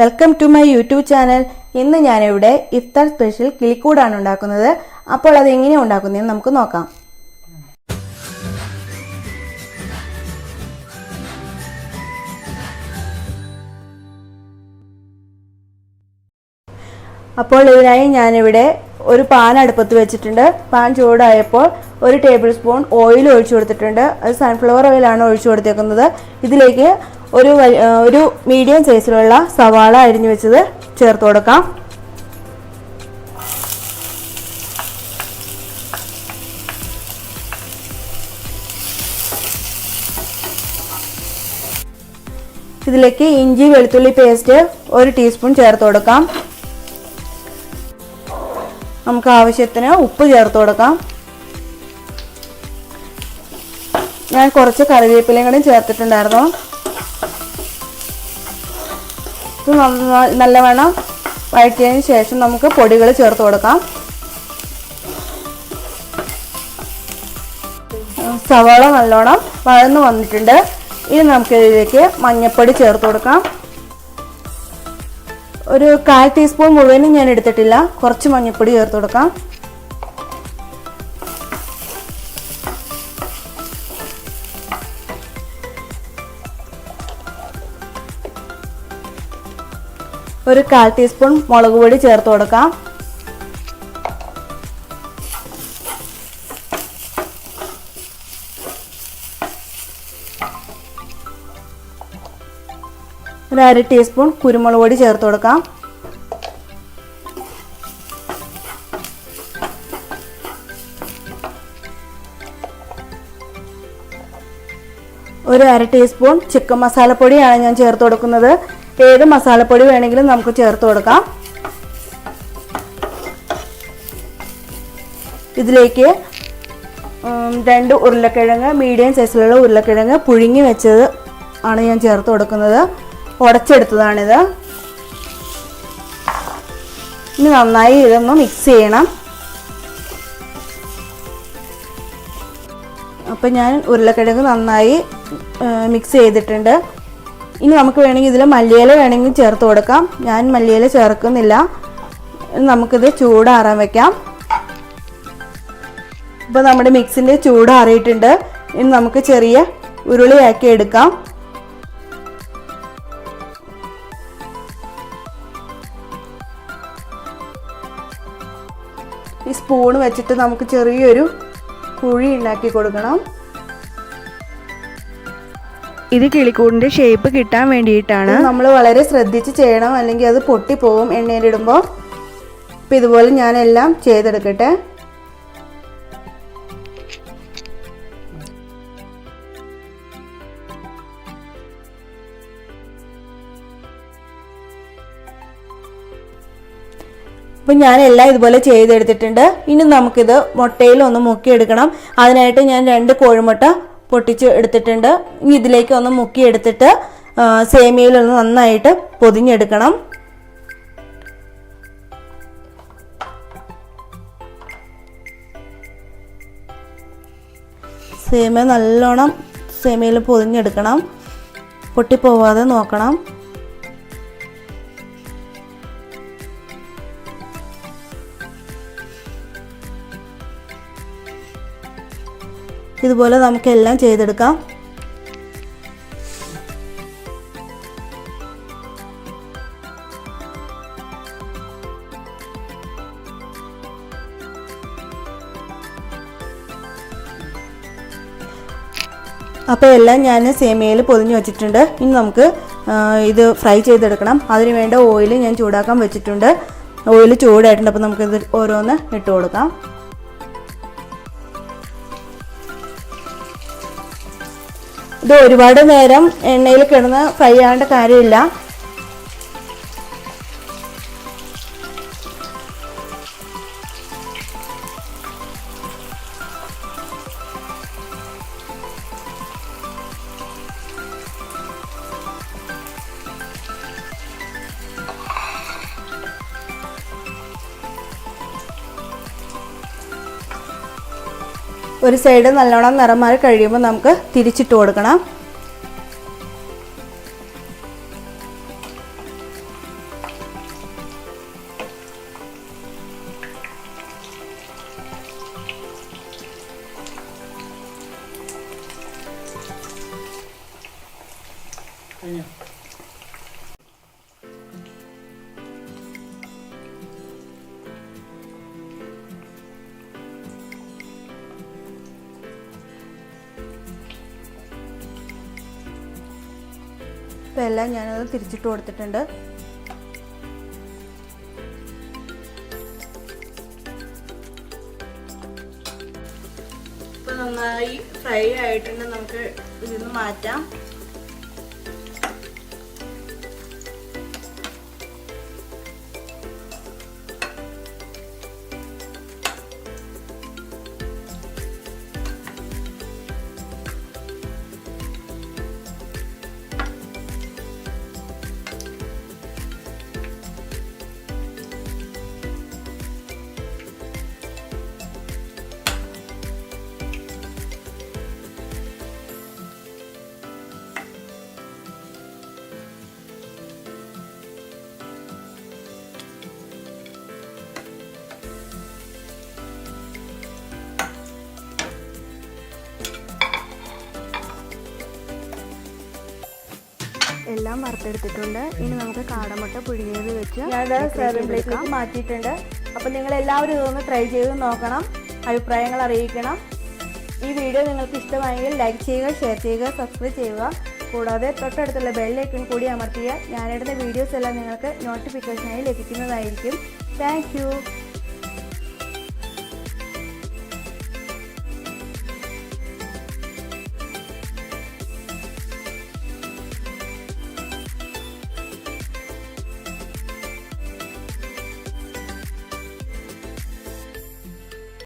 Welcome to my YouTube channel. ഇന്ന് ഞാനിവിടെ ഇഫ്താർ special കിളിക്കൂടാണ് ഉണ്ടാക്കുന്നത്. അപ്പോൾ അത് എങ്ങനെയാണ് ഉണ്ടാക്കുന്നതെന്ന് നമുക്ക് നോക്കാം. അപ്പോൾ ഇതിനായി ഞാനിവിടെ ഒരു പാൻ അടുപ്പത്ത് വെച്ചിട്ടുണ്ട്. പാൻ ചൂടായപ്പോൾ 1 ടേബിൾ സ്പൂൺ ഓയിൽ ഒഴിച്ചു കൊടുത്തിട്ടുണ്ട്. അത് സൺഫ്ലവർ ഓയിലാണ് ഒഴിച്ചു കൊടുത്തേക്കുന്നത്. ഇതിലേക്ക് ഒരു മീഡിയം സൈസിലുള്ള സവാള അരിഞ്ഞു വെച്ചത് ചേർത്ത് കൊടുക്കാം. ഇതിലേക്ക് ഇഞ്ചി വെളുത്തുള്ളി പേസ്റ്റ് 1 ടീസ്പൂൺ ചേർത്ത് കൊടുക്കാം. നമുക്ക് ആവശ്യത്തിന് ഉപ്പ് ചേർത്ത് കൊടുക്കാം. ഞാൻ കുറച്ച് കറിവേപ്പിലയും കൂടി ചേർത്തിട്ടുണ്ടായിരുന്നു. ഇത് നല്ലവണ്ണം വഴറ്റിയതിന് ശേഷം നമുക്ക് പൊടികൾ ചേർത്ത് കൊടുക്കാം. സവാള നല്ലോണം വഴന്നു വന്നിട്ടുണ്ട്. ഇനി നമുക്കിതിലേക്ക് മഞ്ഞൾപ്പൊടി ചേർത്ത് കൊടുക്കാം. ഒരു 1/4 ടീസ്പൂൺ മുഴുവനും ഞാൻ എടുത്തിട്ടില്ല, കുറച്ച് മഞ്ഞൾപ്പൊടി ചേർത്ത് കൊടുക്കാം. ഒരു 1/4 ടീസ്പൂൺ മുളക് പൊടി ചേർത്ത് കൊടുക്കാം. ഒരു 1/2 ടീസ്പൂൺ കുരുമുളക് പൊടി ചേർത്ത് കൊടുക്കാം. ഒരു 1/2 ടീസ്പൂൺ ചിക്കൻ മസാലപ്പൊടിയാണ് ഞാൻ ചേർത്ത് കൊടുക്കുന്നത്. ഏത് മസാലപ്പൊടി വേണമെങ്കിലും നമുക്ക് ചേർത്ത് കൊടുക്കാം. ഇതിലേക്ക് 2 ഉരുളക്കിഴങ്ങ്, മീഡിയം സൈസിലുള്ള ഉരുളക്കിഴങ്ങ് പുഴുങ്ങി വെച്ചത് ആണ് ഞാൻ ചേർത്ത് കൊടുക്കുന്നത്. ഉടച്ചെടുത്തതാണിത്. ഇനി നന്നായി ഇതൊന്ന് മിക്സ് ചെയ്യണം. അപ്പം ഞാൻ ഉരുളക്കിഴങ്ങ് നന്നായി മിക്സ് ചെയ്തിട്ടുണ്ട്. ഇനി നമുക്ക് വേണമെങ്കിൽ ഇതിൽ മല്ലിയില വേണമെങ്കിൽ ചേർത്ത് കൊടുക്കാം. ഞാൻ മല്ലിയില ചേർക്കുന്നില്ല. നമുക്കിത് ചൂടാറാൻ വെക്കാം. ഇപ്പോൾ നമ്മുടെ മിക്സിൻ്റെ ചൂടാറിയിട്ടുണ്ട്. ഇനി നമുക്ക് ചെറിയ ഉരുളിയാക്കി എടുക്കാം. ഈ സ്പൂൺ വെച്ചിട്ട് നമുക്ക് ചെറിയൊരു കുഴി ഉണ്ടാക്കി കൊടുക്കണം. ഇത് കിളിക്കൂടിൻ്റെ ഷേപ്പ് കിട്ടാൻ വേണ്ടിയിട്ടാണ്. നമ്മൾ വളരെ ശ്രദ്ധിച്ച് ചെയ്യണം, അല്ലെങ്കിൽ അത് പൊട്ടിപ്പോവും എണ്ണയിലിടുമ്പോൾ. അപ്പം ഇതുപോലെ ഞാനെല്ലാം ചെയ്തെടുക്കട്ടെ. അപ്പം ഞാനെല്ലാം ഇതുപോലെ ചെയ്തെടുത്തിട്ടുണ്ട്. ഇനി നമുക്കിത് മുട്ടയിൽ ഒന്ന് മുക്കിയെടുക്കണം. അതിനായിട്ട് ഞാൻ 2 കോഴിമുട്ട പൊട്ടിച്ച് എടുത്തിട്ടുണ്ട്. ഇതിലേക്ക് ഒന്ന് മുക്കിയെടുത്തിട്ട് സേമിയയിലൊന്ന് നന്നായിട്ട് പൊതിഞ്ഞെടുക്കണം. സേമിയ നല്ലോണം സേമിയയിൽ പൊതിഞ്ഞെടുക്കണം. പൊട്ടിപ്പോവാതെ നോക്കണം. ഇതുപോലെ നമുക്കെല്ലാം ചെയ്തെടുക്കാം. അപ്പോൾ എല്ലാം ഞാൻ സേമിയയിൽ പൊതിഞ്ഞ് വെച്ചിട്ടുണ്ട്. ഇനി നമുക്ക് ഇത് ഫ്രൈ ചെയ്തെടുക്കണം. അതിന് വേണ്ട ഓയിൽ ഞാൻ ചൂടാക്കാൻ വെച്ചിട്ടുണ്ട്. ഓയിൽ ചൂടായിട്ടുണ്ട്. അപ്പോൾ നമുക്കിത് ഓരോന്ന് ഇട്ട് കൊടുക്കാം. ഇത് ഒരുപാട് നേരം എണ്ണയിൽ കിടന്ന് ഫ്രൈ ആവേണ്ട കാര്യമില്ല. ഒരു സൈഡ് നല്ലോണം നിറം മാറി കഴിയുമ്പോൾ നമുക്ക് തിരിച്ചിട്ട് കൊടുക്കണം. ഇപ്പോൾ എല്ലാം ഞാനത് തിരിച്ചിട്ട് കൊടുത്തിട്ടുണ്ട്. ഇപ്പോൾ നന്നായി ഫ്രൈ ആയിട്ടുണ്ട്. നമുക്ക് ഇതിന്ന് മാറ്റാം. എല്ലാം വറുത്തെടുത്തിട്ടുണ്ട്. ഇനി നമുക്ക് കാടമുട്ട പുഴുങ്ങിയത് വെച്ച് ഞാനത് സെർവിംഗ് പ്ലേറ്റിലേക്ക് മാറ്റിയിട്ടുണ്ട്. അപ്പോൾ നിങ്ങൾ എല്ലാവരും ഇതൊന്ന് ട്രൈ ചെയ്ത് നോക്കണം, അഭിപ്രായങ്ങൾ അറിയിക്കണം. ഈ വീഡിയോ നിങ്ങൾക്ക് ഇഷ്ടമായെങ്കിൽ ലൈക്ക് ചെയ്യുക, ഷെയർ ചെയ്യുക, സബ്സ്ക്രൈബ് ചെയ്യുക. കൂടാതെ തൊട്ടടുത്തുള്ള ബെല്ലൈക്കൺ കൂടി അമർത്തിയാൽ ഞാനിടുന്ന വീഡിയോസ് എല്ലാം നിങ്ങൾക്ക് നോട്ടിഫിക്കേഷനായി ലഭിക്കുന്നതായിരിക്കും. Thank you.